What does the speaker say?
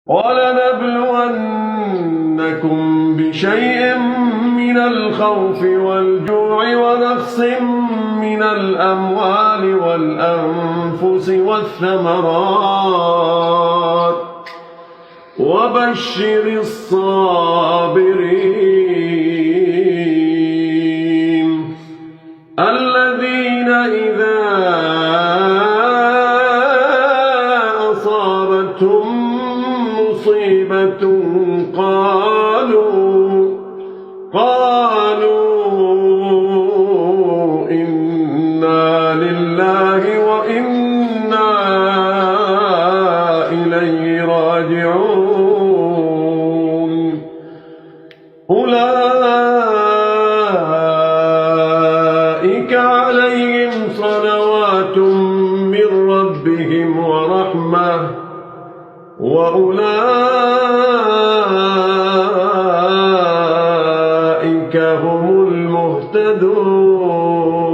وَلَنَبْلُوَنَّكُمْ بِشَيْءٍ مِّنَ الْخَوْفِ وَالْجُوعِ وَنَقْصٍ مِّنَ الْأَمْوَالِ وَالْأَنفُسِ وَالثَّمَرَاتِ وَبَشِّرِ الصَّابِرِينَ الَّذِينَ إِذَا أَصَابَتْهُم مُّصِيبَةٌ قالوا إِنَّا لِلَّهِ وَإِنَّا إِلَيْهِ راجعون أولئك عليهم صلوات من ربهم ورحمة وأولئك هم المهتدون.